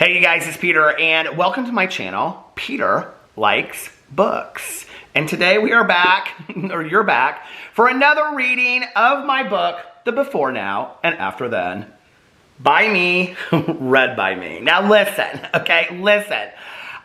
Hey you guys, it's Peter and welcome to my channel, Peter Likes Books. And today we are back, or you're back, for another reading of my book, The Before Now and After Then. By me, read by me. Now listen, okay, listen.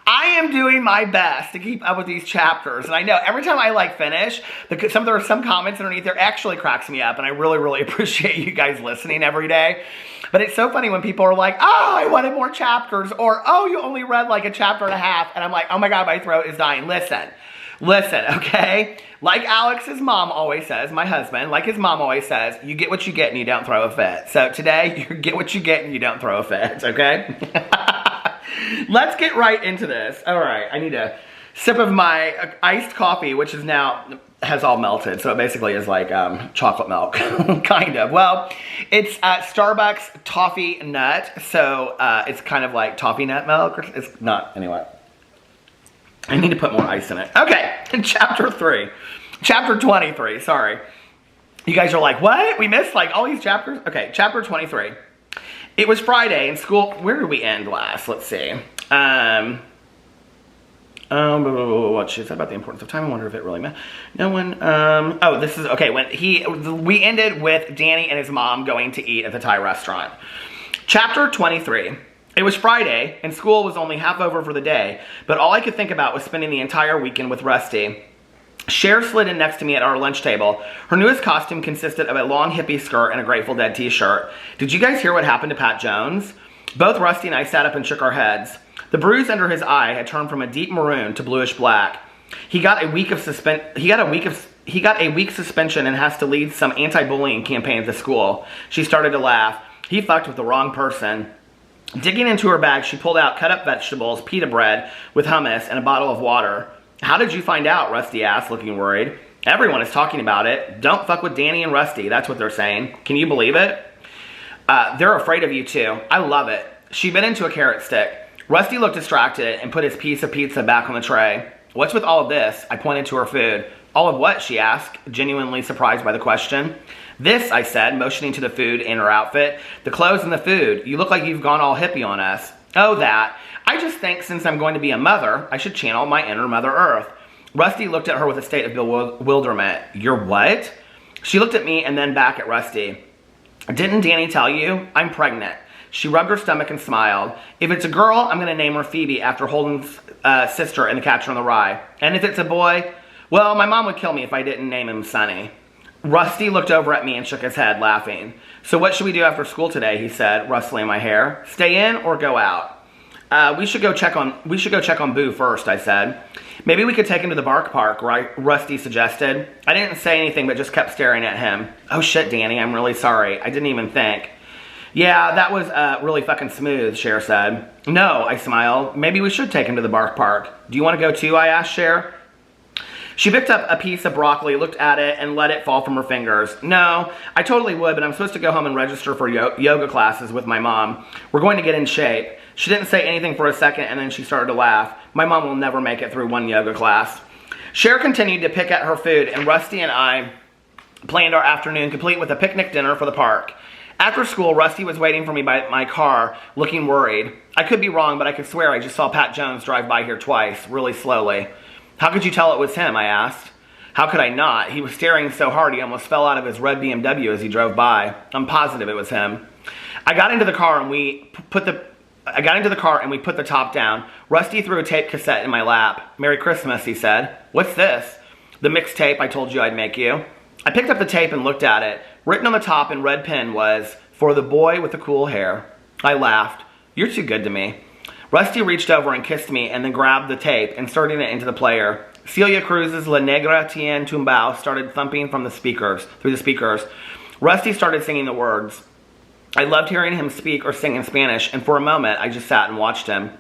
I am doing my best to keep up with these chapters, and I know every time I finish, there are some comments underneath there actually cracks me up, and I really appreciate you guys listening every day. But it's so funny when people are like, oh, I wanted more chapters, or oh, you only read like a chapter and a half, and I'm like, oh my God, my throat is dying. Listen, okay? Like Alex's mom always says, my husband, like his mom always says, you get what you get and you don't throw a fit. So today, you get what you get and you don't throw a fit, okay? Let's get right into this. All right, I need a sip of my iced coffee, which is now has all melted. So it basically is like chocolate milk, kind of. Well, it's Starbucks toffee nut. So it's kind of like toffee nut milk. It's not, anyway. I need to put more ice in it. Okay, chapter 23, sorry. You guys are like, what? We missed like all these chapters? Okay, chapter 23. It was Friday in school. Where did we end last? Let's see. What she said about the importance of time. I wonder if it really meant. No one. Oh, this is okay. We ended with Danny and his mom going to eat at the Thai restaurant. Chapter 23. It was Friday, and school was only half over for the day, but all I could think about was spending the entire weekend with Rusty. Cher slid in next to me at our lunch table. Her newest costume consisted of a long hippie skirt and a Grateful Dead t-shirt. Did you guys hear what happened to Pat Jones? Both Rusty and I sat up and shook our heads. The bruise under his eye had turned from a deep maroon to bluish black. He got a week suspension and has to lead some anti-bullying campaign at the school. She started to laugh. He fucked with the wrong person. Digging into her bag, she pulled out cut-up vegetables, pita bread with hummus, and a bottle of water. How did you find out? Rusty asked, looking worried. Everyone is talking about it. Don't fuck with Danny and Rusty, that's what they're saying. Can you believe it? They're afraid of you too. I love it. She bit into a carrot stick. Rusty looked distracted and put his piece of pizza back on the tray. What's with all of this? I pointed to her food. All of what? She asked, genuinely surprised by the question. This, I said, motioning to the food and her outfit. The clothes and the food. You look like you've gone all hippie on us. Oh, that. I just think since I'm going to be a mother, I should channel my inner Mother Earth. Rusty looked at her with a state of bewilderment. You're what? She looked at me and then back at Rusty. Didn't Danny tell you? I'm pregnant. She rubbed her stomach and smiled. If it's a girl, I'm going to name her Phoebe after Holden's sister in The Catcher in the Rye. And if it's a boy, well, my mom would kill me if I didn't name him Sonny. Rusty looked over at me and shook his head, laughing. So what should we do after school today, he said, rustling my hair. Stay in or go out? We should go check on Boo first, I said. Maybe we could take him to the bark park, right? Rusty suggested. I didn't say anything, but just kept staring at him. Oh shit, Danny, I'm really sorry. I didn't even think. Yeah, that was really fucking smooth, Cher said. No, I smiled. Maybe we should take him to the bark park. Do you want to go too, I asked Cher. She picked up a piece of broccoli, looked at it, and let it fall from her fingers. No, I totally would, but I'm supposed to go home and register for yoga classes with my mom. We're going to get in shape. She didn't say anything for a second, and then she started to laugh. My mom will never make it through one yoga class. Cher continued to pick at her food, and Rusty and I planned our afternoon, complete with a picnic dinner for the park. After school, Rusty was waiting for me by my car, looking worried. I could be wrong, but I could swear I just saw Pat Jones drive by here twice, really slowly. How could you tell it was him, I asked. How could I not? He was staring so hard he almost fell out of his red BMW as he drove by. I'm positive it was him. I got into the car and we put the top down. Rusty threw a tape cassette in my lap. Merry Christmas, he said. What's this? The mixtape I told you I'd make you. I picked up the tape and looked at it. Written on the top in red pen was, For the Boy with the Cool Hair. I laughed. You're too good to me. Rusty reached over and kissed me and then grabbed the tape, inserting it into the player. Celia Cruz's La Negra Tien Tumbao started thumping through the speakers. Rusty started singing the words. I loved hearing him speak or sing in Spanish, and for a moment, I just sat and watched him.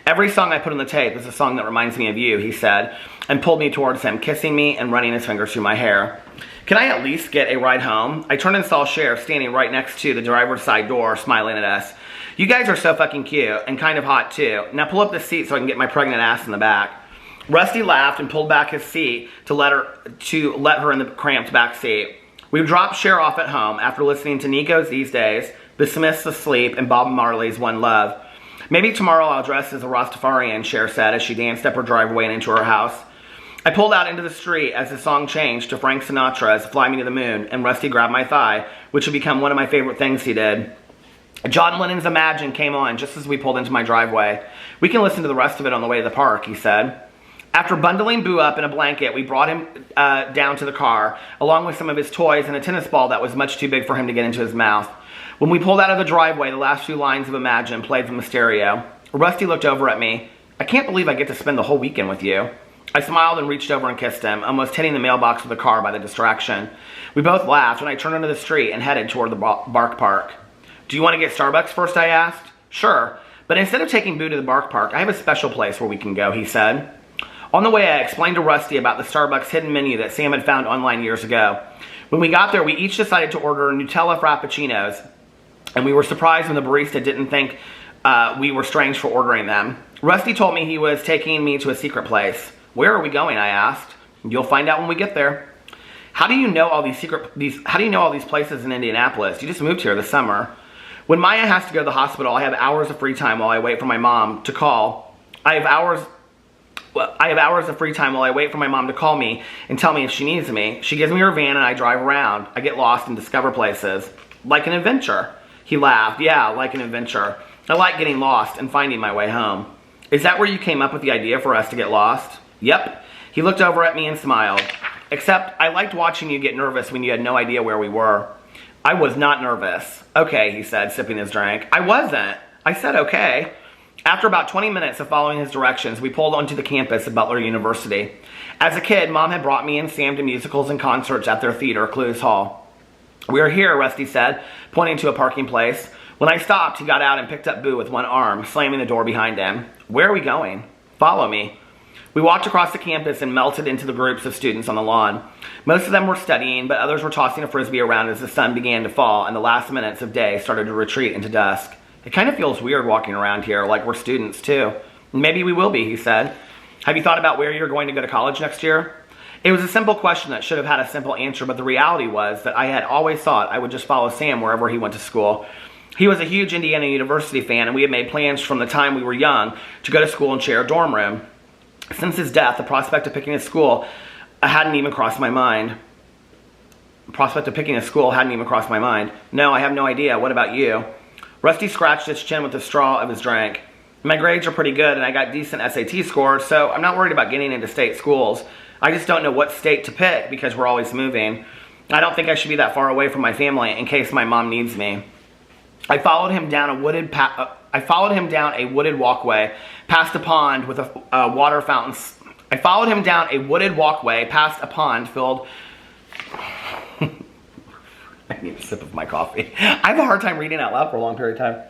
Every song I put on the tape is a song that reminds me of you, he said, and pulled me towards him, kissing me and running his fingers through my hair. Can I at least get a ride home? I turned and saw Cher standing right next to the driver's side door, smiling at us. You guys are so fucking cute, and kind of hot too. Now pull up the seat so I can get my pregnant ass in the back. Rusty laughed and pulled back his seat to let her in the cramped back seat. We dropped Cher off at home after listening to Nico's These Days, The Smiths' Asleep, and Bob Marley's One Love. Maybe tomorrow I'll dress as a Rastafarian, Cher said as she danced up her driveway and into her house. I pulled out into the street as the song changed to Frank Sinatra's Fly Me to the Moon, and Rusty grabbed my thigh, which had become one of my favorite things he did. John Lennon's Imagine came on just as we pulled into my driveway. We can listen to the rest of it on the way to the park, he said. After bundling Boo up in a blanket, we brought him down to the car, along with some of his toys and a tennis ball that was much too big for him to get into his mouth. When we pulled out of the driveway, the last few lines of Imagine played from the stereo. Rusty looked over at me. I can't believe I get to spend the whole weekend with you. I smiled and reached over and kissed him, almost hitting the mailbox of the car by the distraction. We both laughed when I turned into the street and headed toward the Bark Park. Do you want to get Starbucks first, I asked. Sure, but instead of taking Boo to the Bark Park, I have a special place where we can go, he said. On the way, I explained to Rusty about the Starbucks hidden menu that Sam had found online years ago. When we got there, we each decided to order Nutella Frappuccinos, and we were surprised when the barista didn't think we were strange for ordering them. Rusty told me he was taking me to a secret place. Where are we going, I asked. You'll find out when we get there. How do you know all these places in Indianapolis? You just moved here this summer. When Maya has to go to the hospital, I have hours of free time while I wait for my mom to call. I have hours of free time while I wait for my mom to call me and tell me if she needs me. She gives me her van and I drive around. I get lost and discover places. Like an adventure. He laughed. Yeah, like an adventure. I like getting lost and finding my way home. Is that where you came up with the idea for us to get lost? Yep. He looked over at me and smiled. Except I liked watching you get nervous when you had no idea where we were. I was not nervous. Okay, he said, sipping his drink. I wasn't. I said okay. After about 20 minutes of following his directions, we pulled onto the campus of Butler University. As a kid, Mom had brought me and Sam to musicals and concerts at their theater, Clues Hall. We are here, Rusty said, pointing to a parking place. When I stopped, he got out and picked up Boo with one arm, slamming the door behind him. Where are we going? Follow me. We walked across the campus and melted into the groups of students on the lawn. Most of them were studying, but others were tossing a frisbee around as the sun began to fall and the last minutes of day started to retreat into dusk. It kind of feels weird walking around here, like we're students too. Maybe we will be, he said. Have you thought about where you're going to go to college next year? It was a simple question that should have had a simple answer, but the reality was that I had always thought I would just follow Sam wherever he went to school. He was a huge Indiana University fan, and we had made plans from the time we were young to go to school and share a dorm room. Since his death, the prospect of picking a school hadn't even crossed my mind. No, I have no idea. What about you? Rusty scratched his chin with the straw of his drink. My grades are pretty good, and I got decent SAT scores, so I'm not worried about getting into state schools. I just don't know what state to pick because we're always moving. I don't think I should be that far away from my family in case my mom needs me. I followed him down a wooded walkway past a pond with a water fountain. I followed him down a wooded walkway past a pond filled. I need a sip of my coffee. I have a hard time reading out loud for a long period of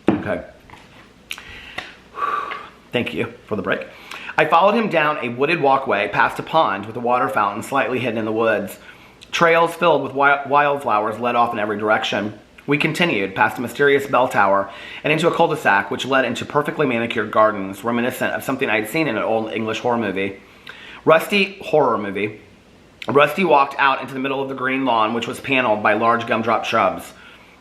time. Okay. Thank you for the break. I followed him down a wooded walkway past a pond with a water fountain slightly hidden in the woods. Trails filled with wildflowers led off in every direction. We continued past a mysterious bell tower and into a cul-de-sac which led into perfectly manicured gardens reminiscent of something I'd seen in an old English horror movie. Rusty walked out into the middle of the green lawn which was paneled by large gumdrop shrubs.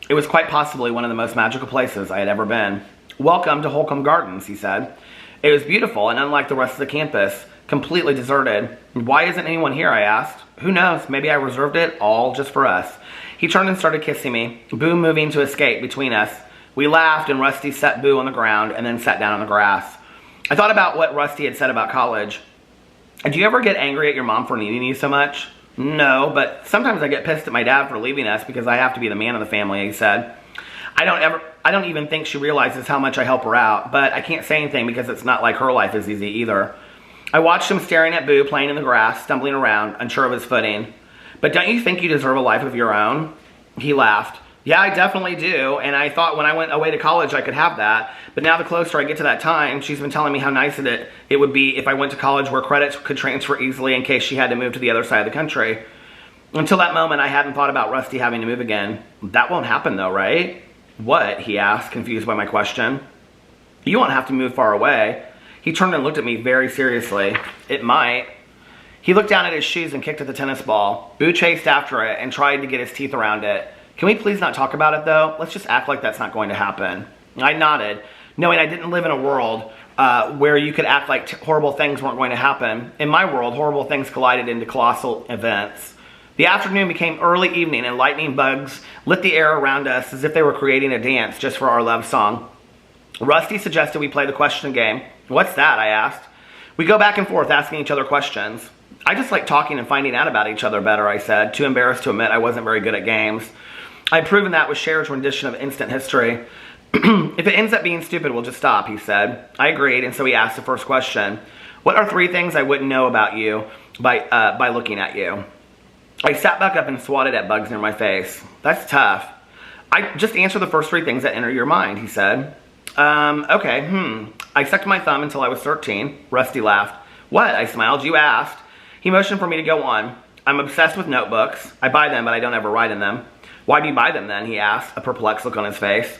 It was quite possibly one of the most magical places I had ever been. Welcome to Holcomb Gardens, he said. It was beautiful and unlike the rest of the campus, completely deserted. Why isn't anyone here, I asked. Who knows, maybe I reserved it all just for us. He turned and started kissing me, Boo moving to escape between us. We laughed and Rusty set Boo on the ground and then sat down on the grass. I thought about what Rusty had said about college. Do you ever get angry at your mom for needing you so much? No, but sometimes I get pissed at my dad for leaving us because I have to be the man of the family, he said. I don't even think she realizes how much I help her out, but I can't say anything because it's not like her life is easy either. I watched him staring at Boo playing in the grass, stumbling around, unsure of his footing. But don't you think you deserve a life of your own? He laughed. Yeah, I definitely do, and I thought when I went away to college I could have that. But now the closer I get to that time, she's been telling me how nice it would be if I went to college where credits could transfer easily in case she had to move to the other side of the country. Until that moment, I hadn't thought about Rusty having to move again. That won't happen though, right? What? He asked, confused by my question. You won't have to move far away. He turned and looked at me very seriously. It might. He looked down at his shoes and kicked at the tennis ball. Boo chased after it and tried to get his teeth around it. Can we please not talk about it though? Let's just act like that's not going to happen. I nodded, knowing I didn't live in a world where you could act like horrible things weren't going to happen. In my world, horrible things collided into colossal events. The afternoon became early evening, and lightning bugs lit the air around us as if they were creating a dance just for our love song. Rusty suggested we play the question game. What's that? I asked. We go back and forth asking each other questions. I just like talking and finding out about each other better, I said, too embarrassed to admit I wasn't very good at games. I'd proven that with Cher's rendition of Instant History. If it ends up being stupid, we'll just stop, he said. I agreed, and so he asked the first question. What are 3 things I wouldn't know about you by looking at you? I sat back up and swatted at bugs near my face. That's tough. I just answer the first 3 things that enter your mind, he said. Okay. I sucked my thumb until I was 13. Rusty laughed. What? I smiled. You asked. He motioned for me to go on. I'm obsessed with notebooks. I buy them, but I don't ever write in them. Why do you buy them then? He asked, a perplexed look on his face.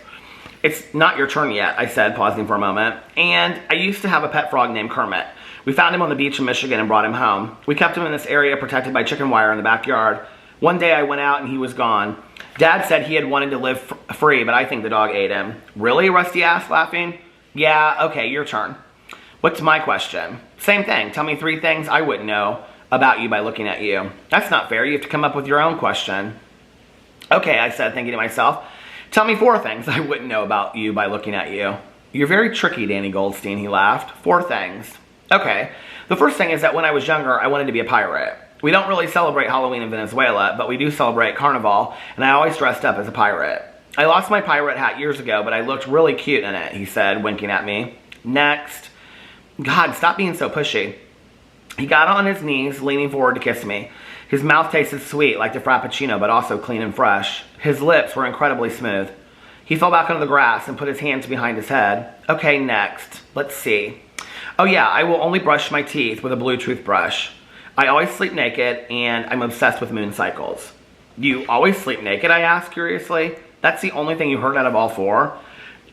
It's not your turn yet, I said, pausing for a moment. And I used to have a pet frog named Kermit. We found him on the beach in Michigan and brought him home. We kept him in this area protected by chicken wire in the backyard. One day I went out and he was gone. Dad said he had wanted to live free, but I think the dog ate him. Really? Rusty asked, laughing. Yeah, okay, your turn. What's my question? Same thing. Tell me 3 things I wouldn't know about you by looking at you. That's not fair. You have to come up with your own question. Okay, I said, thinking to myself. Tell me 4 things I wouldn't know about you by looking at you. You're very tricky, Danny Goldstein, he laughed. 4 things. Okay, the first thing is that when I was younger, I wanted to be a pirate. We don't really celebrate Halloween in Venezuela, but we do celebrate Carnival, and I always dressed up as a pirate. I lost my pirate hat years ago, but I looked really cute in it, he said, winking at me. Next. God, stop being so pushy. He got on his knees, leaning forward to kiss me. His mouth tasted sweet, like the Frappuccino, but also clean and fresh. His lips were incredibly smooth. He fell back onto the grass and put his hands behind his head. Okay, next. Let's see. Oh yeah, I will only brush my teeth with a blue toothbrush. I always sleep naked, and I'm obsessed with moon cycles. You always sleep naked, I asked curiously. That's the only thing you heard out of all 4?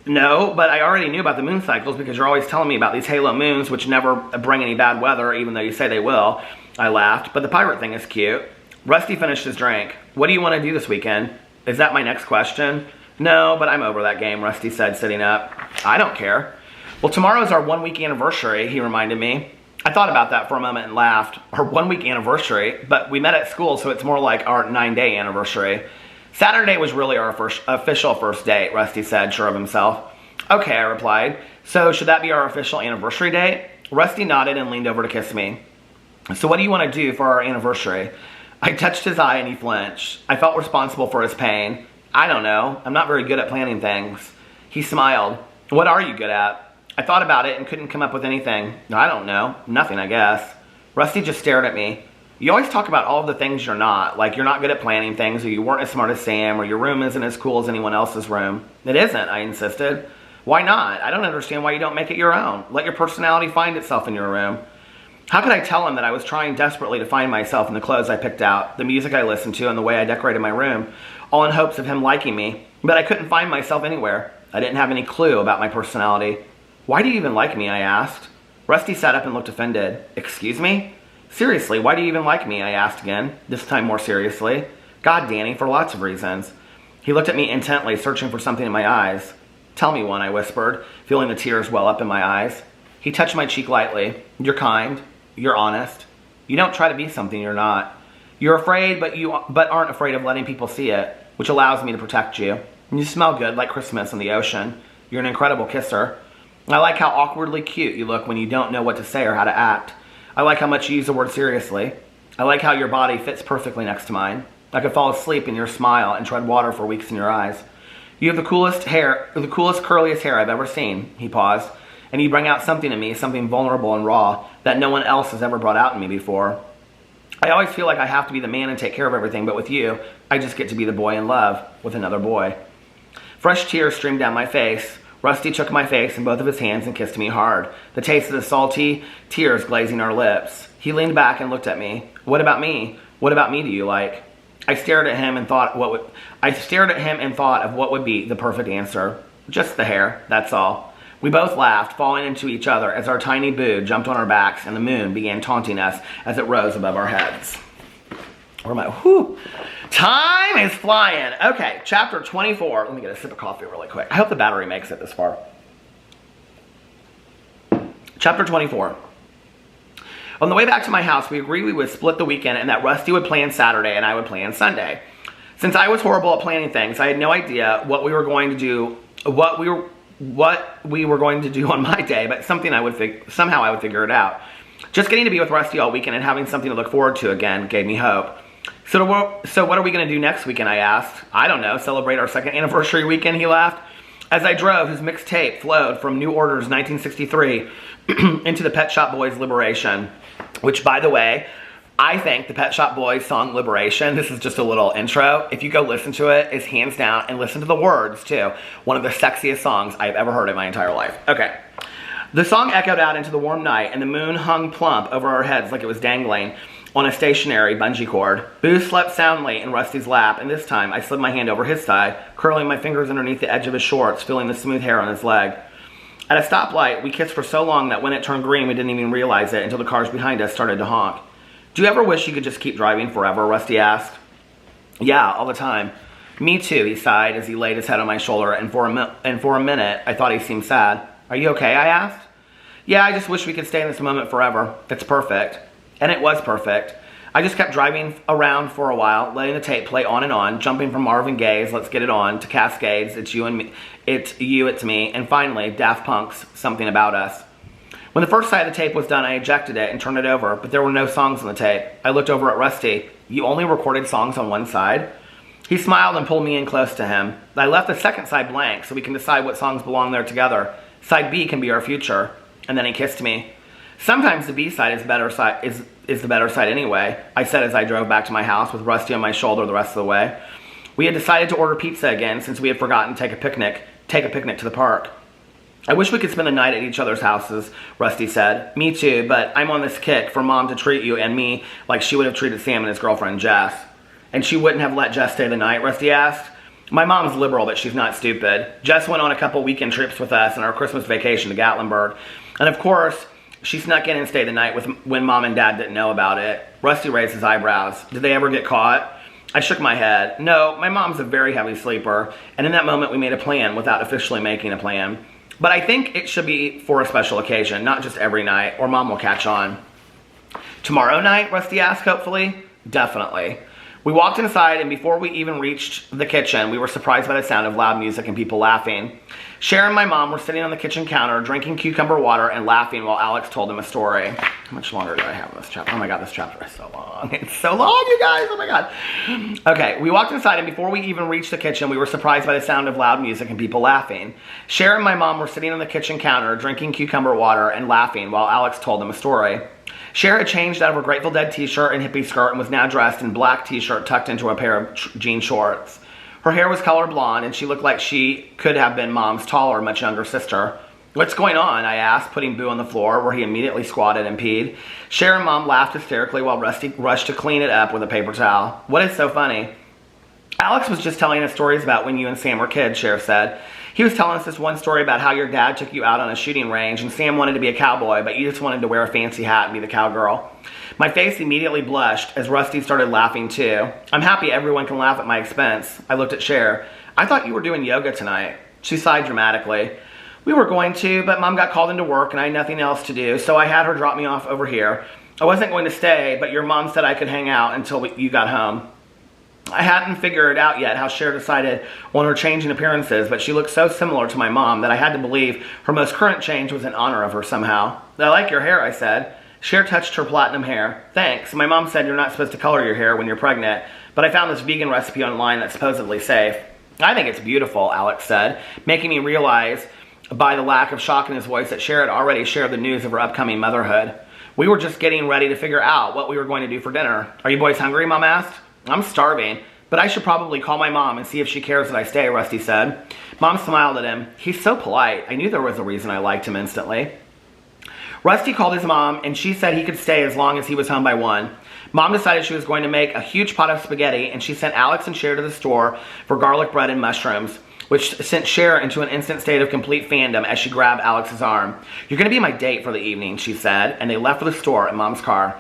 No, but I already knew about the moon cycles because you're always telling me about these halo moons which never bring any bad weather, even though you say they will. I laughed, but the pirate thing is cute. Rusty finished his drink. What do you want to do this weekend? Is that my next question? No, but I'm over that game, Rusty said, sitting up. I don't care. Well, tomorrow's our 1-week anniversary, he reminded me. I thought about that for a moment and laughed. Our 1-week anniversary, but we met at school, so it's more like our 9-day anniversary. Saturday was really our official first date, Rusty said, sure of himself. Okay, I replied. So should that be our official anniversary date? Rusty nodded and leaned over to kiss me. So what do you want to do for our anniversary? I touched his eye and he flinched. I felt responsible for his pain. I don't know. I'm not very good at planning things. He smiled. What are you good at? I thought about it and couldn't come up with anything. I don't know. Nothing, I guess. Rusty just stared at me. You always talk about all of the things you're not. Like you're not good at planning things, or you weren't as smart as Sam, or your room isn't as cool as anyone else's room. It isn't, I insisted. Why not? I don't understand why you don't make it your own. Let your personality find itself in your room. How could I tell him that I was trying desperately to find myself in the clothes I picked out, the music I listened to, and the way I decorated my room, all in hopes of him liking me? But I couldn't find myself anywhere. I didn't have any clue about my personality. Why do you even like me? I asked. Rusty sat up and looked offended. Excuse me? Seriously, why do you even like me? I asked again, this time more seriously. God, Danny, for lots of reasons. He looked at me intently, searching for something in my eyes. Tell me one, I whispered, feeling the tears well up in my eyes. He touched my cheek lightly. You're kind. You're honest. You don't try to be something you're not. You're afraid, but aren't afraid of letting people see it, which allows me to protect you. And you smell good, like Christmas in the ocean. You're an incredible kisser. I like how awkwardly cute you look when you don't know what to say or how to act. I like how much you use the word seriously. I like how your body fits perfectly next to mine. I could fall asleep in your smile and tread water for weeks in your eyes. You have the coolest hair, the coolest, curliest hair I've ever seen. He paused. And you bring out something in me, something vulnerable and raw, that no one else has ever brought out in me before. I always feel like I have to be the man and take care of everything, but with you, I just get to be the boy in love with another boy. Fresh tears streamed down my face. Rusty took my face in both of his hands and kissed me hard, the taste of the salty tears glazing our lips. He leaned back and looked at me. What about me? What about me do you like? I stared at him and thought of what would be the perfect answer. Just the hair, that's all. We both laughed, falling into each other as our tiny boo jumped on our backs and the moon began taunting us as it rose above our heads. Where am I? Whew. Time is flying. Okay, chapter 24. Let me get a sip of coffee really quick. I hope the battery makes it this far. Chapter 24. On the way back to my house, we agreed we would split the weekend and that Rusty would plan Saturday and I would plan Sunday. Since I was horrible at planning things, I had no idea what we were going to do, what we were going to do on my day, but somehow I would figure it out. Just getting to be with Rusty all weekend and having something to look forward to again gave me hope. So what are we going to do next weekend, I asked. I don't know, celebrate our second anniversary weekend, he laughed. As I drove, his mixed tape flowed from New Order's 1963 into the Pet Shop Boys' Liberation, which, by the way, I think the Pet Shop Boys song Liberation, this is just a little intro, if you go listen to it, is hands down, and listen to the words too, one of the sexiest songs I've ever heard in my entire life. Okay. The song echoed out into the warm night, and the moon hung plump over our heads like it was dangling on a stationary bungee cord. Boo slept soundly in Rusty's lap, and this time I slid my hand over his side, curling my fingers underneath the edge of his shorts, feeling the smooth hair on his leg. At a stoplight, we kissed for so long that when it turned green, we didn't even realize it until the cars behind us started to honk. Do you ever wish you could just keep driving forever? Rusty asked. Yeah, all the time. Me too, he sighed as he laid his head on my shoulder, and for a minute, I thought he seemed sad. Are you okay? I asked. Yeah, I just wish we could stay in this moment forever. It's perfect. And it was perfect. I just kept driving around for a while, letting the tape play on and on, jumping from Marvin Gaye's Let's Get It On to Cascades, It's You and Me, It's You, It's Me, and finally, Daft Punk's Something About Us. When the first side of the tape was done, I ejected it and turned it over, but there were no songs on the tape. I looked over at Rusty. You only recorded songs on one side? He smiled and pulled me in close to him. I left the second side blank so we can decide what songs belong there together. Side B can be our future. And then he kissed me. Sometimes the B side is the better side anyway, I said as I drove back to my house with Rusty on my shoulder the rest of the way. We had decided to order pizza again since we had forgotten to take a picnic to the park. I wish we could spend the night at each other's houses, Rusty said. Me too, but I'm on this kick for Mom to treat you and me like she would have treated Sam and his girlfriend Jess. And she wouldn't have let Jess stay the night, Rusty asked. My mom's liberal, but she's not stupid. Jess went on a couple weekend trips with us on our Christmas vacation to Gatlinburg. And of course, she snuck in and stayed the night when Mom and Dad didn't know about it. Rusty raised his eyebrows. Did they ever get caught? I shook my head. No, my mom's a very heavy sleeper, and in that moment we made a plan without officially making a plan. But I think it should be for a special occasion, not just every night, or Mom will catch on. Tomorrow night, Rusty asked hopefully. Definitely. We walked inside, and before we even reached the kitchen, we were surprised by the sound of loud music and people laughing. Cher and my mom were sitting on the kitchen counter, drinking cucumber water and laughing while Alex told them a story. How much longer do I have in this chapter? Oh my god, this chapter is so long. It's so long, you guys. Oh my god. Okay, we walked inside, and before we even reached the kitchen, we were surprised by the sound of loud music and people laughing. Cher and my mom were sitting on the kitchen counter, drinking cucumber water and laughing while Alex told them a story. Cher had changed out of her Grateful Dead t-shirt and hippie skirt and was now dressed in black t-shirt tucked into a pair of jean shorts. Her hair was color blonde, and she looked like she could have been Mom's taller, much younger sister. What's going on? I asked, putting Boo on the floor, where he immediately squatted and peed. Cher and Mom laughed hysterically while Rusty rushed to clean it up with a paper towel. What is so funny? Alex was just telling us stories about when you and Sam were kids, Cher said. He was telling us this one story about how your dad took you out on a shooting range, and Sam wanted to be a cowboy, but you just wanted to wear a fancy hat and be the cowgirl. My face immediately blushed as Rusty started laughing too. I'm happy everyone can laugh at my expense. I looked at Cher. I thought you were doing yoga tonight. She sighed dramatically. We were going to, but Mom got called into work and I had nothing else to do, so I had her drop me off over here. I wasn't going to stay, but your mom said I could hang out until you got home. I hadn't figured out yet how Cher decided on her changing appearances, but she looked so similar to my mom that I had to believe her most current change was in honor of her somehow. I like your hair, I said. Cher touched her platinum hair. Thanks. My mom said you're not supposed to color your hair when you're pregnant, but I found this vegan recipe online that's supposedly safe. I think it's beautiful, Alex said, making me realize by the lack of shock in his voice that Cher had already shared the news of her upcoming motherhood. We were just getting ready to figure out what we were going to do for dinner. Are you boys hungry, Mom asked. I'm starving, but I should probably call my mom and see if she cares that I stay, Rusty said. Mom smiled at him. He's so polite. I knew there was a reason I liked him instantly. Rusty called his mom, and she said he could stay as long as he was home by 1. Mom decided she was going to make a huge pot of spaghetti, and she sent Alex and Cher to the store for garlic bread and mushrooms, which sent Cher into an instant state of complete fandom as she grabbed Alex's arm. You're going to be my date for the evening, she said, and they left for the store in Mom's car.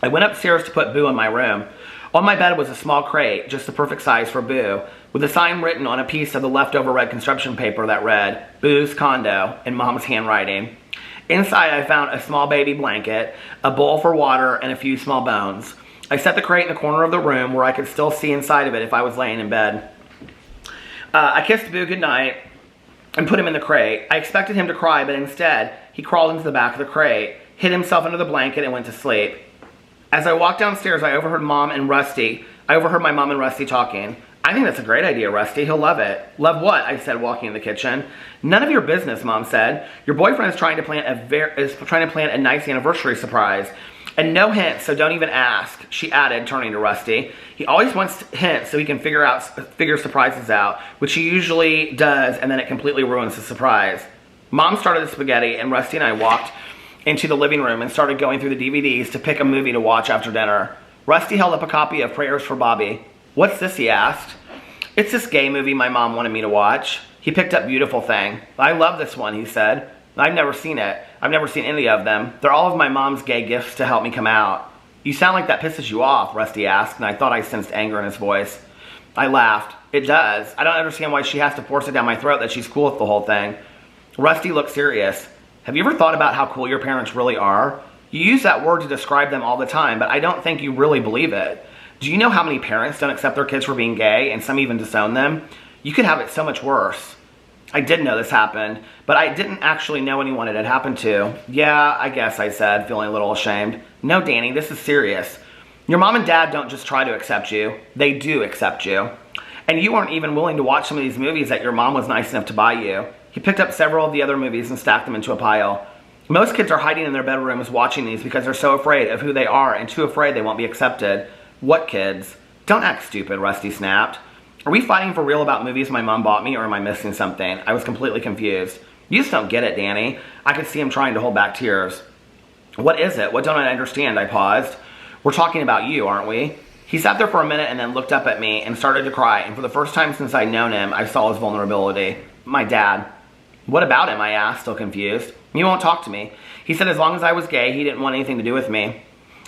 I went upstairs to put Boo in my room. On my bed was a small crate, just the perfect size for Boo, with a sign written on a piece of the leftover red construction paper that read, Boo's Condo, in Mom's handwriting. Inside, I found a small baby blanket, a bowl for water, and a few small bones. I set the crate in the corner of the room where I could still see inside of it if I was laying in bed. I kissed Boo goodnight and put him in the crate. I expected him to cry, but instead, he crawled into the back of the crate, hid himself under the blanket, and went to sleep. As I walked downstairs, I overheard my mom and Rusty talking. I think that's a great idea, Rusty. He'll love it. Love what? I said, walking in the kitchen. None of your business, Mom said. Your boyfriend is trying to plan a nice anniversary surprise. And no hints, so don't even ask, she added, turning to Rusty. He always wants hints so he can figure surprises out, which he usually does, and then it completely ruins the surprise. Mom started the spaghetti, and Rusty and I walked into the living room and started going through the DVDs to pick a movie to watch after dinner. Rusty held up a copy of Prayers for Bobby. What's this, he asked. It's this gay movie my mom wanted me to watch. He picked up Beautiful Thing. I love this one, he said. I've never seen it. I've never seen any of them. They're all of my mom's gay gifts to help me come out. You sound like that pisses you off, Rusty asked, and I thought I sensed anger in his voice. I laughed. It does. I don't understand why she has to force it down my throat that she's cool with the whole thing. Rusty looked serious. Have you ever thought about how cool your parents really are? You use that word to describe them all the time, but I don't think you really believe it. Do you know how many parents don't accept their kids for being gay, and some even disown them? You could have it so much worse. I did know this happened, but I didn't actually know anyone it had happened to. Yeah, I guess, I said, feeling a little ashamed. No, Danny, this is serious. Your mom and dad don't just try to accept you. They do accept you. And you weren't even willing to watch some of these movies that your mom was nice enough to buy you. He picked up several of the other movies and stacked them into a pile. Most kids are hiding in their bedrooms watching these because they're so afraid of who they are and too afraid they won't be accepted. What kids? Don't act stupid, Rusty snapped. Are we fighting for real about movies my mom bought me, or am I missing something? I was completely confused. You just don't get it, Danny. I could see him trying to hold back tears. What is it? What don't I understand? I paused. We're talking about you, aren't we? He sat there for a minute and then looked up at me and started to cry, and for the first time since I'd known him, I saw his vulnerability. My dad. What about him? I asked, still confused. He won't talk to me. He said as long as I was gay, he didn't want anything to do with me.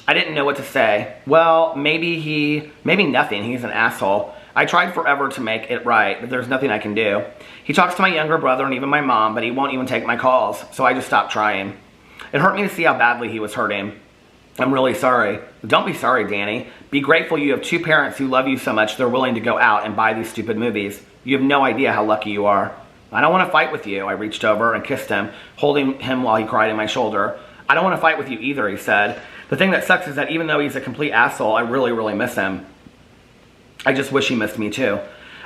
I didn't know what to say. Well, maybe nothing. He's an asshole. I tried forever to make it right, but there's nothing I can do. He talks to my younger brother and even my mom, but he won't even take my calls, so I just stopped trying. It hurt me to see how badly he was hurting. I'm really sorry. Don't be sorry, Danny. Be grateful you have two parents who love you so much they're willing to go out and buy these stupid movies. You have no idea how lucky you are. I don't want to fight with you. I reached over and kissed him, holding him while he cried in my shoulder. I don't want to fight with you either, he said. The thing that sucks is that even though he's a complete asshole, I really, really miss him. I just wish he missed me too.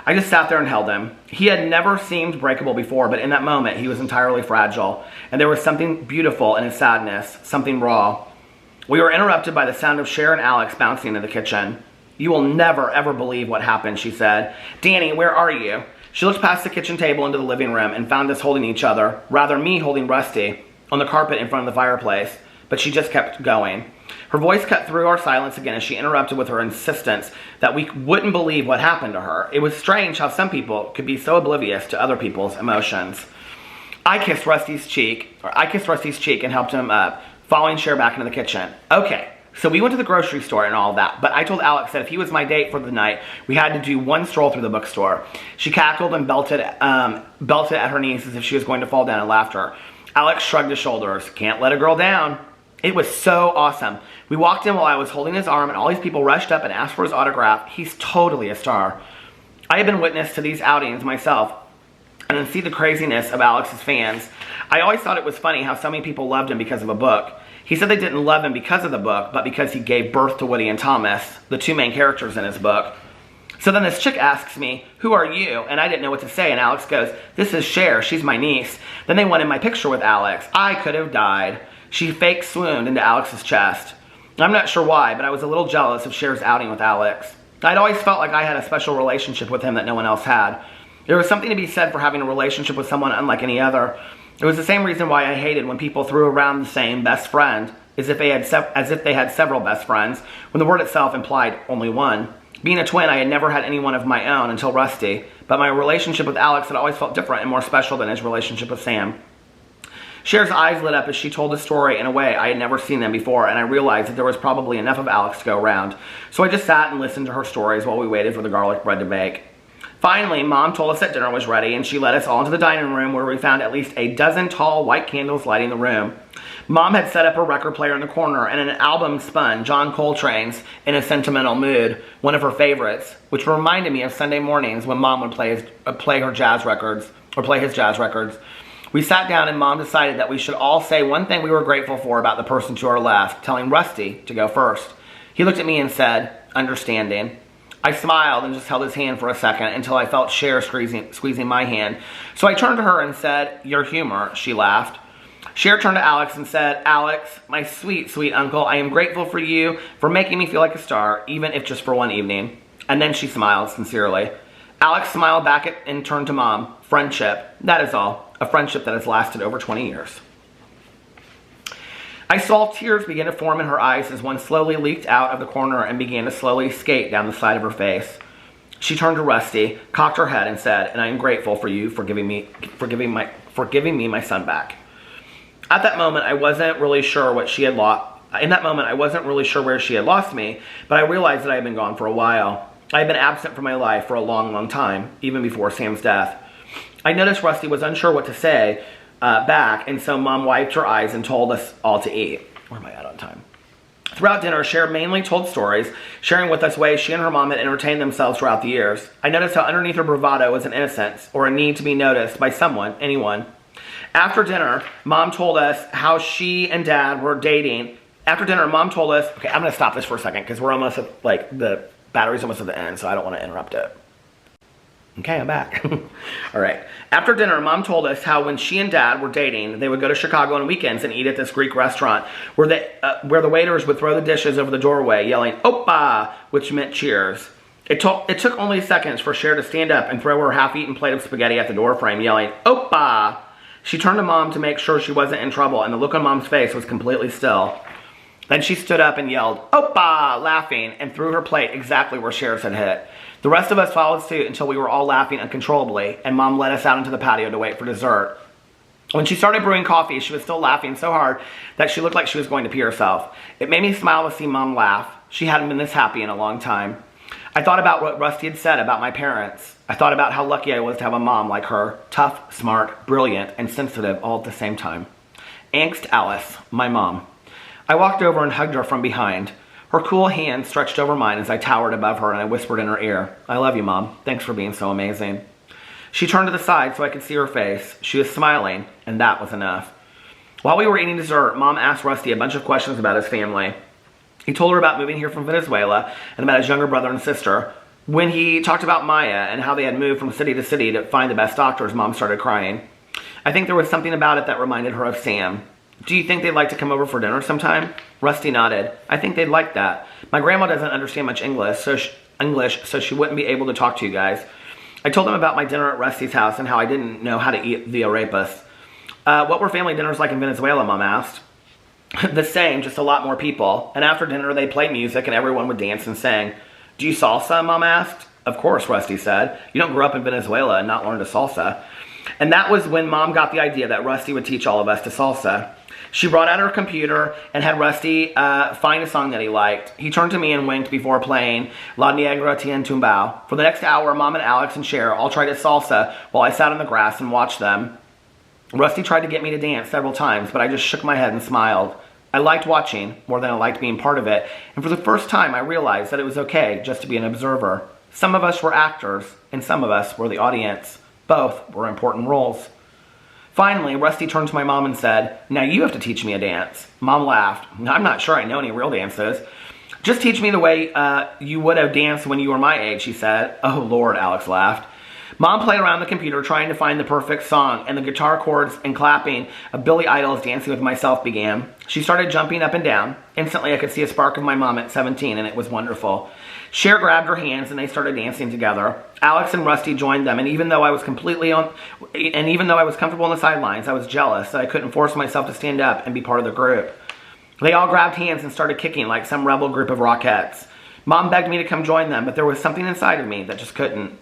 I just sat there and held him. He had never seemed breakable before, but in that moment, he was entirely fragile. And there was something beautiful in his sadness, something raw. We were interrupted by the sound of Cher and Alex bouncing into the kitchen. You will never, ever believe what happened, she said. Danny, where are you? She looked past the kitchen table into the living room and found us holding each other, rather me holding Rusty, on the carpet in front of the fireplace. But she just kept going. Her voice cut through our silence again as she interrupted with her insistence that we wouldn't believe what happened to her. It was strange how some people could be so oblivious to other people's emotions. I kissed Rusty's cheek and helped him up, following Cher back into the kitchen. Okay, so we went to the grocery store and all of that, but I told Alex that if he was my date for the night, we had to do one stroll through the bookstore. She cackled and belted at her knees as if she was going to fall down in laughter. Alex shrugged his shoulders. Can't let a girl down. It was so awesome. We walked in while I was holding his arm, and all these people rushed up and asked for his autograph. He's totally a star. I had been witness to these outings myself, and to see the craziness of Alex's fans. I always thought it was funny how so many people loved him because of a book. He said they didn't love him because of the book, but because he gave birth to Woody and Thomas, the two main characters in his book. So then this chick asks me, who are you? And I didn't know what to say, and Alex goes, this is Cher, she's my niece. Then they wanted my picture with Alex. I could have died. She fake swooned into Alex's chest. I'm not sure why, but I was a little jealous of Cher's outing with Alex. I'd always felt like I had a special relationship with him that no one else had. There was something to be said for having a relationship with someone unlike any other. It was the same reason why I hated when people threw around the same best friend, as if they had several best friends, when the word itself implied only one. Being a twin, I had never had anyone of my own until Rusty, but my relationship with Alex had always felt different and more special than his relationship with Sam. Cher's eyes lit up as she told the story in a way I had never seen them before, and I realized that there was probably enough of Alex to go around. So I just sat and listened to her stories while we waited for the garlic bread to bake. Finally, Mom told us that dinner was ready, and she led us all into the dining room where we found at least a dozen tall white candles lighting the room. Mom had set up her record player in the corner, and an album spun, John Coltrane's In a Sentimental Mood, one of her favorites, which reminded me of Sunday mornings when Mom would play his jazz records. We sat down and Mom decided that we should all say one thing we were grateful for about the person to our left, telling Rusty to go first. He looked at me and said, understanding. I smiled and just held his hand for a second until I felt Cher squeezing my hand. So I turned to her and said, your humor, she laughed. Cher turned to Alex and said, Alex, my sweet, sweet uncle, I am grateful for you for making me feel like a star, even if just for one evening. And then she smiled sincerely. Alex smiled back and turned to Mom. Friendship, that is all. A friendship that has lasted over 20 years. I saw tears begin to form in her eyes as one slowly leaked out of the corner and began to slowly skate down the side of her face. She turned to Rusty, cocked her head, and said, and I am grateful for you for giving me my son back. At that moment, I wasn't really sure what she had lost. In that moment, I wasn't really sure where she had lost me, but I realized that I had been gone for a while. I had been absent from my life for a long, long time, even before Sam's death. I noticed Rusty was unsure what to say back, and so Mom wiped her eyes and told us all to eat. Where am I at on time? Throughout dinner, Cher mainly told stories, sharing with us ways she and her mom had entertained themselves throughout the years. I noticed how underneath her bravado was an innocence, or a need to be noticed by someone, anyone. After dinner, Mom told us how she and Dad were dating. After dinner, Mom told us, okay, I'm going to stop this for a second because we're almost at, the battery's almost at the end, so I don't want to interrupt it. Okay, I'm back. All right. After dinner, Mom told us how when she and Dad were dating, they would go to Chicago on weekends and eat at this Greek restaurant where the waiters would throw the dishes over the doorway, yelling, Oppa, which meant cheers. It took only seconds for Cher to stand up and throw her half-eaten plate of spaghetti at the doorframe, yelling, Oppa. She turned to Mom to make sure she wasn't in trouble, and the look on Mom's face was completely still. Then she stood up and yelled, Oppa, laughing, and threw her plate exactly where Cher's had hit. The rest of us followed suit until we were all laughing uncontrollably, and Mom led us out into the patio to wait for dessert. When she started brewing coffee, she was still laughing so hard that she looked like she was going to pee herself. It made me smile to see Mom laugh. She hadn't been this happy in a long time. I thought about what Rusty had said about my parents. I thought about how lucky I was to have a mom like her, tough, smart, brilliant, and sensitive all at the same time. Angst Alice, my mom. I walked over and hugged her from behind. Her cool hand stretched over mine as I towered above her and I whispered in her ear, I love you, Mom. Thanks for being so amazing. She turned to the side so I could see her face. She was smiling, and that was enough. While we were eating dessert, Mom asked Rusty a bunch of questions about his family. He told her about moving here from Venezuela and about his younger brother and sister. When he talked about Maya and how they had moved from city to city to find the best doctors, Mom started crying. I think there was something about it that reminded her of Sam. Do you think they'd like to come over for dinner sometime? Rusty nodded. I think they'd like that. My grandma doesn't understand much English, so she wouldn't be able to talk to you guys. I told them about my dinner at Rusty's house and how I didn't know how to eat the arepas. What were family dinners like in Venezuela, Mom asked. The same, just a lot more people. And after dinner, they played music and everyone would dance and sing. Do you salsa, Mom asked. Of course, Rusty said. You don't grow up in Venezuela and not learn to salsa. And that was when Mom got the idea that Rusty would teach all of us to salsa. She brought out her computer and had Rusty find a song that he liked. He turned to me and winked before playing La Negra Tien Tumbao. For the next hour, Mom and Alex and Cher all tried to salsa while I sat on the grass and watched them. Rusty tried to get me to dance several times, but I just shook my head and smiled. I liked watching more than I liked being part of it, and for the first time I realized that it was okay just to be an observer. Some of us were actors, and some of us were the audience. Both were important roles. Finally, Rusty turned to my mom and said, now you have to teach me a dance. Mom laughed. I'm not sure I know any real dances. Just teach me the way you would have danced when you were my age, she said. Oh, Lord, Alex laughed. Mom played around the computer trying to find the perfect song, and the guitar chords and clapping of Billy Idol's Dancing with Myself began. She started jumping up and down. Instantly, I could see a spark of my mom at 17, and it was wonderful. Cher grabbed her hands, and they started dancing together. Alex and Rusty joined them, and even though I was comfortable on the sidelines, I was jealous that I couldn't force myself to stand up and be part of the group. They all grabbed hands and started kicking like some rebel group of Rockettes. Mom begged me to come join them, but there was something inside of me that just couldn't.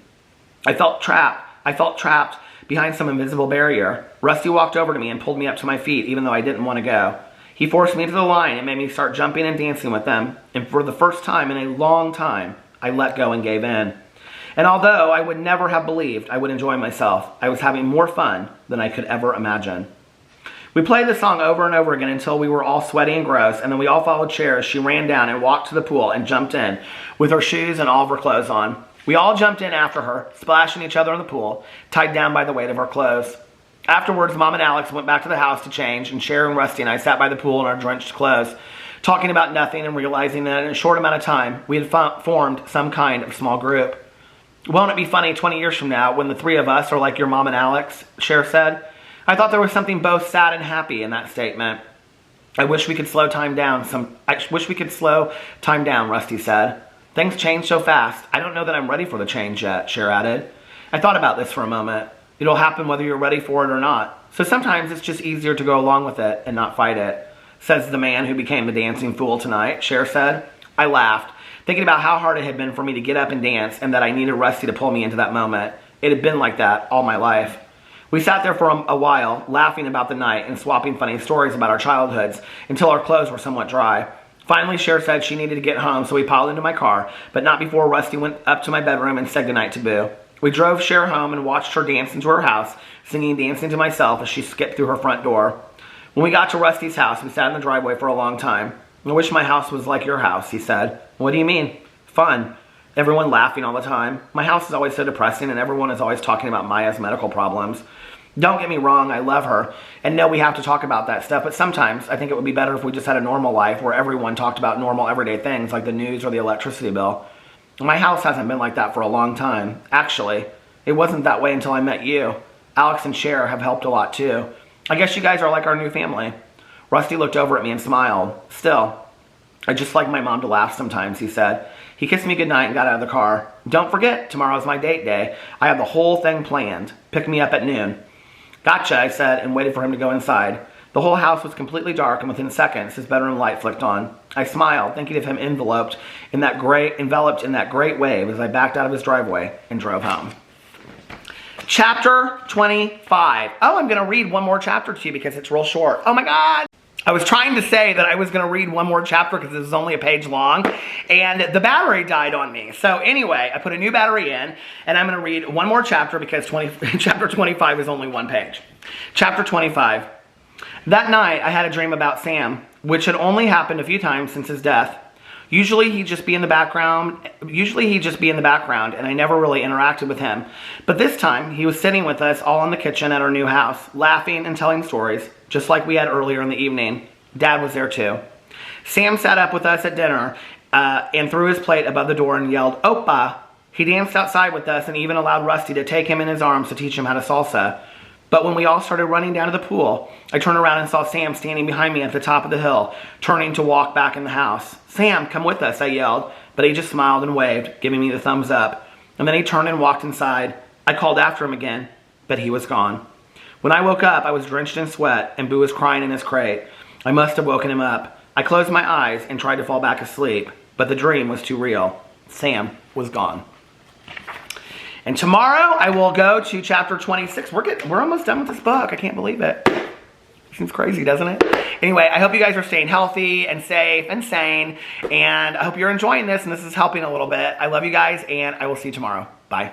I felt trapped behind some invisible barrier. Rusty walked over to me and pulled me up to my feet, even though I didn't want to go. He forced me into the line and made me start jumping and dancing with them. And for the first time in a long time, I let go and gave in. And although I would never have believed I would enjoy myself, I was having more fun than I could ever imagine. We played the song over and over again until we were all sweaty and gross, and then we all followed Cher as she ran down and walked to the pool and jumped in with her shoes and all of her clothes on. We all jumped in after her, splashing each other in the pool, tied down by the weight of our clothes. Afterwards, Mom and Alex went back to the house to change, and Cher and Rusty and I sat by the pool in our drenched clothes, talking about nothing and realizing that in a short amount of time, we had formed some kind of small group. Won't it be funny 20 years from now when the three of us are like your mom and Alex, Cher said. I thought there was something both sad and happy in that statement. I wish we could slow time down, Rusty said. Things change so fast. I don't know that I'm ready for the change yet, Cher added. I thought about this for a moment. It'll happen whether you're ready for it or not. So sometimes it's just easier to go along with it and not fight it, says the man who became the dancing fool tonight, Cher said. I laughed, thinking about how hard it had been for me to get up and dance and that I needed Rusty to pull me into that moment. It had been like that all my life. We sat there for a while, laughing about the night and swapping funny stories about our childhoods until our clothes were somewhat dry. Finally, Cher said she needed to get home, so we piled into my car, but not before Rusty went up to my bedroom and said goodnight to Boo. We drove Cher home and watched her dance into her house, singing Dancing to Myself as she skipped through her front door. When we got to Rusty's house, we sat in the driveway for a long time. I wish my house was like your house, he said. What do you mean? Fun. Everyone laughing all the time. My house is always so depressing and everyone is always talking about Maya's medical problems. Don't get me wrong, I love her, and no, we have to talk about that stuff, but sometimes I think it would be better if we just had a normal life where everyone talked about normal everyday things like the news or the electricity bill. My house hasn't been like that for a long time. Actually, it wasn't that way until I met you. Alex and Cher have helped a lot too. I guess you guys are like our new family. Rusty looked over at me and smiled. Still, I just like my mom to laugh sometimes, he said. He kissed me goodnight and got out of the car. Don't forget, tomorrow's my date day. I have the whole thing planned. Pick me up at noon. Gotcha, I said, and waited for him to go inside. The whole house was completely dark, and within seconds, his bedroom light flicked on. I smiled, thinking of him enveloped in that great wave as I backed out of his driveway and drove home. Chapter 25. Oh, I'm going to read one more chapter to you because it's real short. Oh my God! I was trying to say that I was going to read one more chapter because it was only a page long, and the battery died on me. So anyway, I put a new battery in, and I'm going to read one more chapter because chapter 25 is only one page. Chapter 25. That night, I had a dream about Sam, which had only happened a few times since his death. Usually he'd just be in the background, and I never really interacted with him. But this time, he was sitting with us all in the kitchen at our new house, laughing and telling stories, just like we had earlier in the evening. Dad was there too. Sam sat up with us at dinner and threw his plate above the door and yelled, "Oppa!" He danced outside with us and even allowed Rusty to take him in his arms to teach him how to salsa. But when we all started running down to the pool, I turned around and saw Sam standing behind me at the top of the hill, turning to walk back in the house. "Sam, come with us," I yelled, but he just smiled and waved, giving me the thumbs up. And then he turned and walked inside. I called after him again, but he was gone. When I woke up, I was drenched in sweat, and Boo was crying in his crate. I must have woken him up. I closed my eyes and tried to fall back asleep, but the dream was too real. Sam was gone. And tomorrow, I will go to chapter 26. We're almost done with this book. I can't believe it. Seems crazy, doesn't it? Anyway, I hope you guys are staying healthy and safe and sane, and I hope you're enjoying this, and this is helping a little bit. I love you guys, and I will see you tomorrow. Bye.